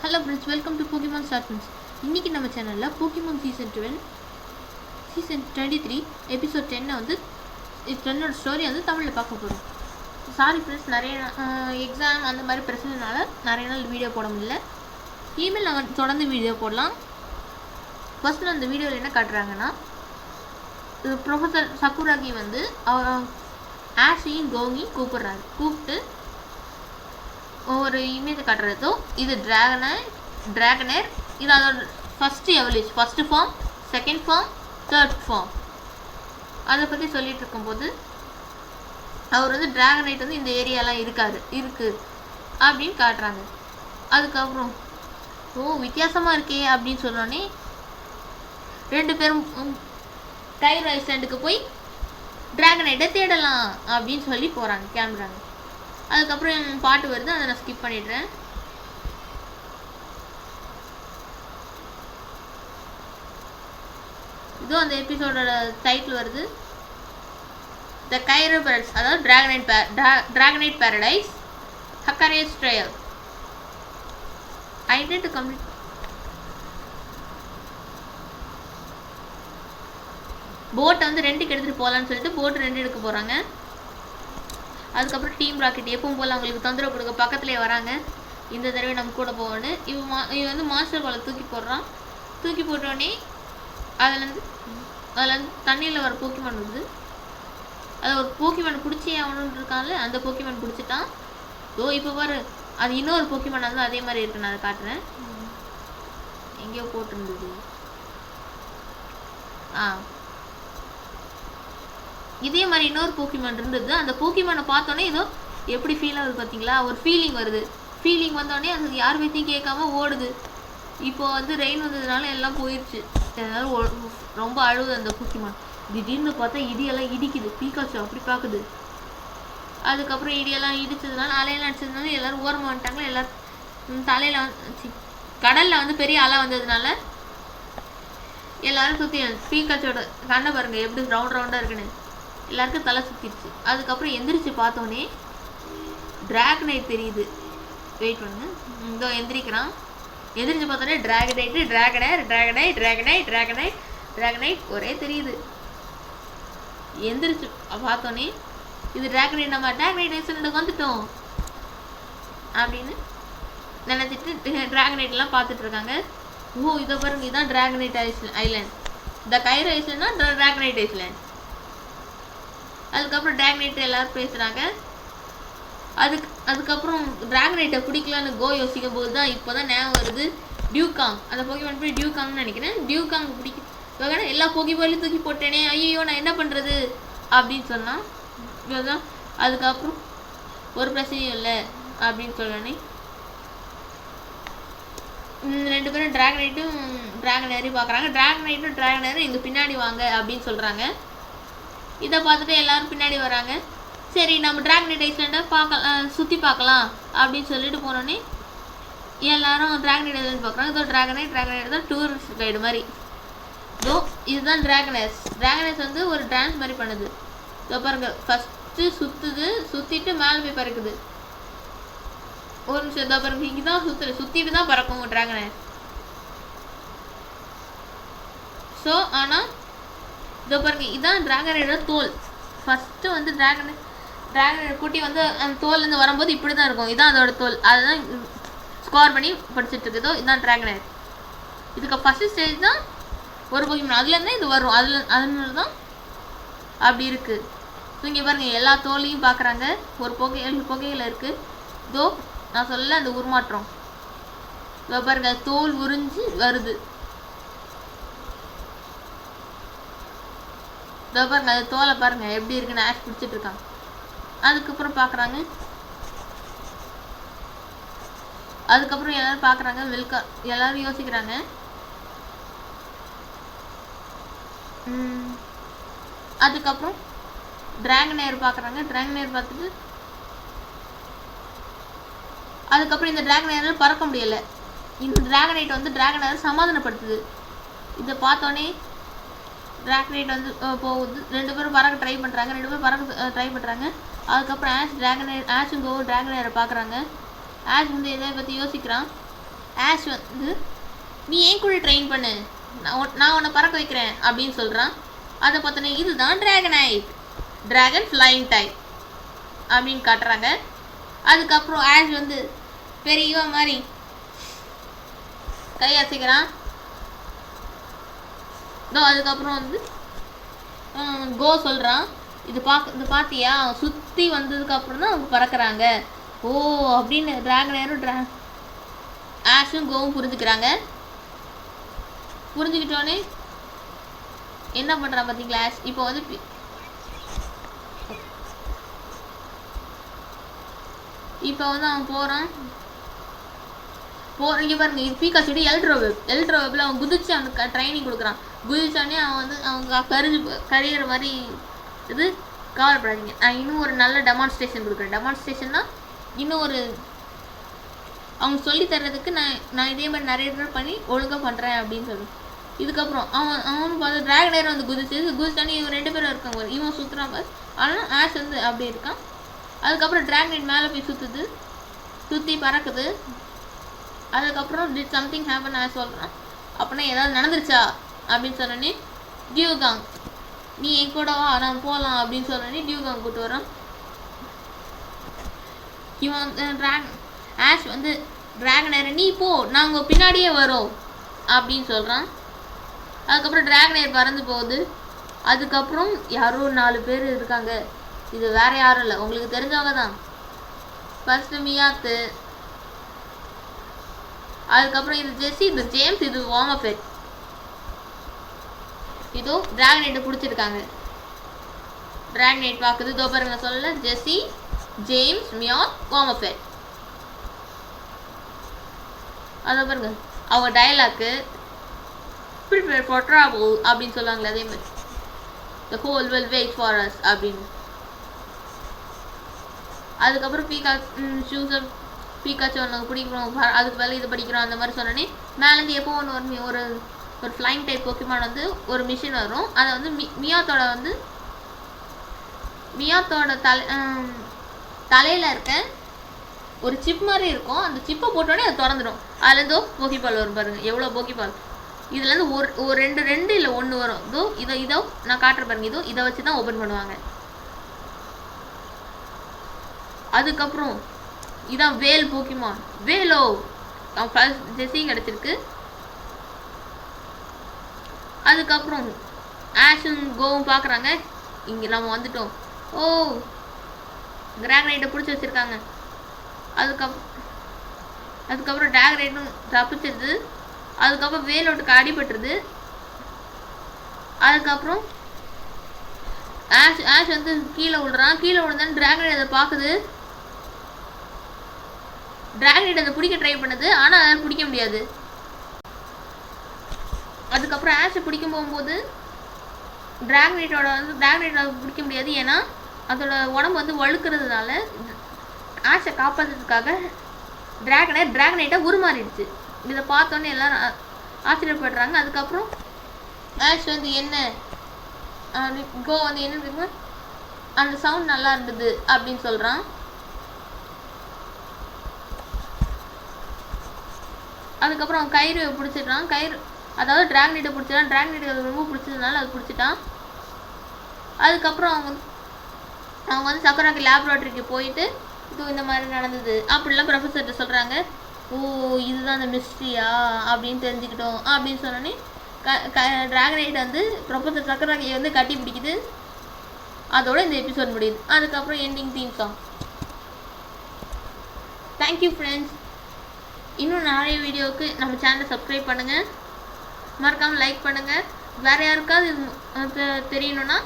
Hello friends, welcome to Pokemon star friends. இன்றைக்கி நம்ம சேனலில் போக்கிமான் சீசன் 23 எபிசோட் 10 வந்து 10ஓட ஸ்டோரி வந்து தமிழில் பார்க்க போகிறோம். சாரி ஃப்ரெண்ட்ஸ், நிறைய எக்ஸாம் அந்த மாதிரி பிரச்சனைனால நிறைய நாள் வீடியோ போட முடியல. இமெயில் நாங்கள் தொடர்ந்து வீடியோ போடலாம். ஃபஸ்ட்டு அந்த வீடியோவில் என்ன காட்டுறாங்கன்னா, ப்ரொஃபஸர் சக்குராகி வந்து ஆஷையும் கோங்கியும் கூப்பிட்டு ஒவ்வொரு இமேஜை காட்டுறதோ, இது ட்ராகனர், இது அதோட first evolution, first form, second form, third form, அதை பற்றி சொல்லிட்டு இருக்கும்போது அவர் வந்து ட்ராகனைட் வந்து இந்த ஏரியாலாம் இருக்குது அப்படின்னு காட்டுறாங்க. அதுக்கப்புறம் வித்தியாசமாக இருக்கே அப்படின்னு சொன்னோடனே ரெண்டு பேரும் கைரோ ஐஸ்லாண்டுக்கு போய் ட்ராகனைட்டை தேடலாம் அப்படின்னு சொல்லி கிளம்புறாங்க. அதுக்கப்புறம் பாட்டு வருது, அதை நான் ஸ்கிப் பண்ணிடுறேன். இதோ அந்த எபிசோடோட டைட்டில் வருது, த கைரோ பேரடைஸ், அதாவது ட்ராகனைட் பேரடைஸ், ஹக்கரேஸ் trail. I need to complete. போட்டை வந்து ரெண்டுக்கு எடுத்துகிட்டு போகலான்னு சொல்லிட்டு போட்டு 2 எடுக்க போகிறாங்க. அதுக்கப்புறம் டீம் ராக்கெட் எப்பவும் போல் அவங்களுக்கு தொந்தரவு கொடுக்க பக்கத்துலேயே வராங்க. இந்த தடவை நம்ம கூட போகணும். இவன் வந்து மாஸ்டர் பாலை தூக்கி போடுறான். தூக்கி போட்டோடனே அதில் தண்ணியில் வர போக்கிமான் வருது. அதில் ஒரு போக்கிமான் பிடிச்சி அவனு இருக்கான்ல, அந்த போக்கிமான் பிடிச்சிட்டான். இப்போ பாரு, அது இன்னொரு போக்கிமான் வந்து அதே மாதிரி இருக்கு. நான் அதை காட்டுறேன். எங்கேயோ போட்டிருந்தது. இதே மாதிரி இன்னொரு போக்கிமான் இருந்தது. அந்த போக்கிமானை பார்த்தோன்னே ஏதோ எப்படி ஃபீல் ஆகுது பார்த்தீங்களா? ஒரு ஃபீலிங் வருது. ஃபீலிங் வந்தோடனே அது யார் பற்றியும் கேட்காம ஓடுது. இப்போ வந்து ரெயின் வந்ததுனால எல்லாம் போயிடுச்சு. அதனால ரொம்ப அழுகுது அந்த போக்கிமான். திடீர்னு பார்த்தா இடியெல்லாம் இடிக்குது. பீக்காச்சு அப்படி பார்க்குது. அதுக்கப்புறம் இடியெல்லாம் இடிச்சதுனால, அலையெல்லாம் அடிச்சதுனால எல்லோரும் ஓரமாக வந்துட்டாங்களா. எல்லோரும் தலையில் கடலில் வந்து பெரிய அலை வந்ததுனால எல்லோரும் சுற்றி பீக்காச்சோட கண்ணை பாருங்கள் எப்படி ரவுண்டாக இருக்குன்னு. எல்லாருக்கும் தலை சுற்றிடுச்சு. அதுக்கப்புறம் எந்திரிச்சு பார்த்தோன்னே ட்ராகனைட் தெரியுது. வெயிட் பண்ணுங்க, இங்கே எந்திரிக்கிறான். எந்திரிச்சு பார்த்தோன்னே ட்ராகனைட் ஒரே தெரியுது. எந்திரிச்சு பார்த்தோன்னே இது ட்ராகனைட், நம்ம ட்ராகனைட் ஐஸ்லாண்டுக்கு வந்துட்டோம் அப்படின்னு நினச்சிட்டு ட்ராகனைட்லாம் பார்த்துட்டு இருக்காங்க. இதை பாருங்க, இதுதான் ட்ராகனைட் ஐலாண்ட். இந்த கைரோ ஐஸ்லாண்ட் தான் ட்ராகனைட் ஐஸ்லாண்ட். அதுக்கப்புறம் ட்ராகனைட் எல்லோரும் பேசுகிறாங்க. அதுக்கப்புறம் ட்ராகனைட்டை பிடிக்கலான்னு யோசிக்கும் போது தான் இப்போ தான் ஞாபகம் வருது, டியூகாங், அந்த போக்கிமான் போய் டியூகாங்னு நினைக்கிறேன். டியூகாங் பிடிக்க எல்லா போக்கிமான்லையும் தூக்கி போட்டேனே, ஐயோ நான் என்ன பண்ணுறது அப்படின்னு சொன்னான். இதுதான். அதுக்கப்புறம் ஒரு பிரச்சனையும் இல்லை அப்படின்னு சொல்லனே 2 பேரும் ட்ராகனைட்டும் ட்ராகனரையும் பார்க்குறாங்க. ட்ராகனரும் இங்கே பின்னாடி வாங்க அப்படின்னு சொல்கிறாங்க. இதை பார்த்துட்டு எல்லோரும் பின்னாடி வராங்க. சரி, நம்ம ட்ராகனைட் ஐஸ்லாண்டை சுற்றி பார்க்கலாம் அப்படின்னு சொல்லிட்டு போனோடனே எல்லோரும் ட்ராகனைட் ஐஸ்லாண்ட் பார்க்குறாங்க. இதோ ட்ராகனைட் தான் டூரிஸ்ட் கைடு மாதிரி. இதுதான் ட்ராகனஸ் வந்து ஒரு டான்ஸ் மாதிரி பண்ணுது. இதோ பாருங்க, ஃபஸ்ட்டு சுற்றிட்டு மேலே போய் பறக்குது. ஒரு நிமிஷம், இதோ பாருங்க, இங்கே தான் சுற்றிட்டு தான் பறக்கும் ட்ராகனஸ். ஆனால் இதோ பாருங்க, இதுதான் ட்ராகனோட தோல். ஃபஸ்ட்டு வந்து ட்ராகனோட குட்டி வந்து அந்த தோல்லேருந்து வரும்போது இப்படி தான் இருக்கும். இதுதான் அதோட தோல். அதுதான் ஸ்கோர் பண்ணி படிச்சுட்டு இருக்குதோ. இதுதான் ட்ராகனர். இதுக்கு ஃபஸ்ட்டு ஸ்டேஜ் தான் ஒரு போக்கிமான், அதுலேருந்து இது வரும். அதனால தான் அப்படி இருக்குது. இங்கே பாருங்கள், எல்லா தோலையும் பார்க்குறாங்க. ஒரு 7 புகையில் இருக்குது. இதோ நான் சொல்ல அந்த உருமாற்றம். இதோ பாருங்க, தோல் உறிஞ்சி வருது. இதோ பாருங்க, அது தோலை பாருங்க எப்படி இருக்குன்னு ஆஷ் பிடிச்சிட்டு இருக்காங்க. அதுக்கப்புறம் பார்க்குறாங்க. அதுக்கப்புறம் எல்லாரும் பார்க்குறாங்க. எல்லாரும் யோசிக்கிறாங்க. அதுக்கப்புறம் ட்ராகனர் பார்க்குறாங்க. ட்ராகனர் பார்த்துட்டு அதுக்கப்புறம் இந்த ட்ராகனர் பறக்க முடியலை. இந்த ட்ராகனைட் வந்து ட்ராகனர் சமாதானப்படுத்துது. இதை பார்த்தோன்னே ட்ராகனைட் வந்து போகுது. 2 பேரும் பறக்க ட்ரை பண்ணுறாங்க. அதுக்கப்புறம் ஆஷும் ட்ராகனரை பார்க்குறாங்க. ஆஷ் வந்து எதை பற்றி யோசிக்கிறான். ஆஷ் வந்து நீ ஏன் கூட ட்ரெயின் பண்ணு, நான் உன்னை பறக்க வைக்கிறேன் அப்படின்னு சொல்கிறான். அதை பார்த்தோன்னே இதுதான் ட்ராகனைட், ட்ராகன் ஃப்ளைங் டைப் அப்படின்னு காட்டுறாங்க. அதுக்கப்புறம் ஆஷ் வந்து பெரியவா மாதிரி கை அசைக்கிறான். அதுக்கப்புறம் வந்து கோ சொல்கிறான், இது பார்த்தியா, சுற்றி வந்ததுக்கப்புறம் தான் அவங்க பறக்கிறாங்க. ஓ அப்படின்னு ட்ராகனரும் ஆஷும் கோவும் புரிஞ்சுக்கிறாங்க. புரிஞ்சுக்கிட்டோன்னே என்ன பண்ணுறான் பார்த்தீங்களா ஆஷ். இப்போ வந்து அவன் போகிறான். இங்கே பாருங்க, இது பீக்காச்சோடி எல்ட்ரோவெப்பில் அவன் குதிச்சு அவனுக்கு ட்ரைனிங் கொடுக்குறான். குதிச்சோடனே அவன் வந்து அவங்க கழியிற மாதிரி இது கவலைப்படாதீங்க, நான் இன்னும் ஒரு நல்ல டெமான்ஸ்ட்ரேஷன் கொடுக்குறேன். டெமான்ஸ்ட்ரேஷன்னா இன்னும் ஒரு அவங்க சொல்லி தர்றதுக்கு நான் இதே மாதிரி நிறைய தடவை பண்ணி ஒழுங்காக பண்ணுறேன் அப்படின்னு சொல்லுவேன். இதுக்கப்புறம் அவன் பார்த்து ட்ராகனேர் வந்து குதிச்சானே இவன் 2 பேரும் இருக்காங்க. இவன் சுற்றுறான் பாரு, ஆனால் ஆஷ் வந்து அப்படி இருக்கான். அதுக்கப்புறம் ட்ராகனேட் மேலே போய் சுற்றி பறக்குது. அதுக்கப்புறம் டிட் சம்திங் ஹேப்பன் ஆஷ் சொல்கிறான். அப்படின்னா ஏதாவது நடந்துருச்சா அப்படின்னு சொன்னோடனே டியூகாங் நீ என் கூட வா நான் போகலாம் அப்படின்னு சொன்னோடனே டியூகாங் கூப்பிட்டு வரான். இவன் ஆஷ் வந்து ட்ராகனேர் நீ போ நாங்கள் பின்னாடியே வரோம் அப்படின்னு சொல்கிறான். அதுக்கப்புறம் ட்ராகனேர் பறந்து போகுது. அதுக்கப்புறம் யாரோ 4 பேர் இருக்காங்க. இது வேறு யாரும் இல்லை, உங்களுக்கு தெரிஞ்சவங்க தான். ஃபர்ஸ்ட் மியாத்து, அதுக்கப்புறம் இது ஜெஸ்ஸி, இது ஜேம்ஸ், இது வாமஃபெட். இதோ ட்ராகனேட்டை பிடிச்சிருக்காங்க. ட்ராகனேட் பார்க்குது. இதோ பாருங்க சொல்லல, ஜெஸ்ஸி, ஜேம்ஸ், மியாத், வாமஃபெட். அதை பாருங்க அவங்க டயலாக்கு prepare for trouble அப்படின்னு சொல்லுவாங்களே அதே மாதிரி the whole will wait for us அப்படின்னு. அதுக்கப்புறம் பீக்காச்சு ஒன்று பிடிக்கிறோம், அதுக்கு மேலே இது படிக்கிறோம் அந்த மாதிரி சொன்னோன்னே மேலேருந்து எப்போ ஒன்று ஒரு ஃப்ளைங் டைப் போக்கிமான் வந்து ஒரு மிஷின் வரும். அதை வந்து மியாத்தோட தலையில் இருக்க ஒரு சிப் மாதிரி இருக்கும். அந்த சிப்பை போட்டோடனே அது திறந்துடும். அதுலேருந்தோ போக்கிபால் வரும் பாருங்க, எவ்வளோ போக்கிபால். இதுலேருந்து ஒரு ரெண்டு இல்லை 1 வரும். இதோ நான் காட்டுற பாருங்க, இதை வச்சு தான் ஓப்பன் பண்ணுவாங்க. அதுக்கப்புறம் இதான் வேல் போக்கிமான், வேலோ ஜெஸ்ஸி கிடச்சிருக்கு. அதுக்கப்புறம் ஆஷும் கோவும் பார்க்குறாங்க, இங்கே நம்ம வந்துட்டோம். ஓ ட்ராகனைட்டை பிடிச்சி வச்சுருக்காங்க. அதுக்கப்புறம் ட்ராகனைட்டும் தப்பிச்சிருது. அதுக்கப்புறம் வேலோட்டுக்கு அடிபட்டுருது. அதுக்கப்புறம் ஆஷ் வந்து கீழே விழுறான். கீழே விழுந்தான்னு ட்ராகனைட் அதை பார்க்குது. ட்ராகனைட் அதை பிடிக்க ட்ரை பண்ணுது, ஆனால் அதை பிடிக்க முடியாது. அதுக்கப்புறம் ஆஷை பிடிக்க போகும்போது ட்ராகனைட்டை பிடிக்க முடியாது. ஏன்னா அதோட உடம்பு வந்து வழுக்கிறதுனால ஆஷை காப்பாற்றுறதுக்காக ட்ராகனைட்டை உருமாறிடுச்சு. இதை பார்த்தோன்னே எல்லாரும் ஆச்சரியப்படுறாங்க. அதுக்கப்புறம் ஆஷ் வந்து என்ன கோ வந்து என்ன அந்த சவுண்ட் நல்லா இருந்தது அப்படின்னு சொல்கிறான். அதுக்கப்புறம் அவன் கயிறு பிடிச்சிட்டான். அதாவது ட்ராகனைட்டை பிடிச்சிட்டான். ட்ராகனைட்டை அது ரொம்ப பிடிச்சதுனால அது பிடிச்சிட்டான். அதுக்கப்புறம் அவங்க வந்து சக்கராக்கி லேபரேட்டரிக்கு போயிட்டு இது இந்த மாதிரி நடந்தது அப்படிலாம் ப்ரொஃபஸர்கிட்ட சொல்கிறாங்க. ஓ இதுதான் அந்த மிஸ்ட்ரியா அப்படின்னு தெரிஞ்சுக்கிட்டோம் அப்படின்னு சொன்னோன்னே ட்ராகனைட் வந்து ப்ரொஃபஸர் சக்கராக்கியை வந்து கட்டி பிடிக்குது. அதோட இந்த எபிசோட் முடியுது. அதுக்கப்புறம் ending theme song. Thank you friends. இன்னும் நிறைய வீடியோவுக்கு நம்ம சேனலை சப்ஸ்கிரைப் பண்ணுங்கள், மறக்காமல் லைக் பண்ணுங்கள். வேறு யாருக்காவது தெரியணுன்னா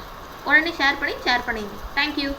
உடனே ஷேர் பண்ணிங்க. தேங்க்யூ.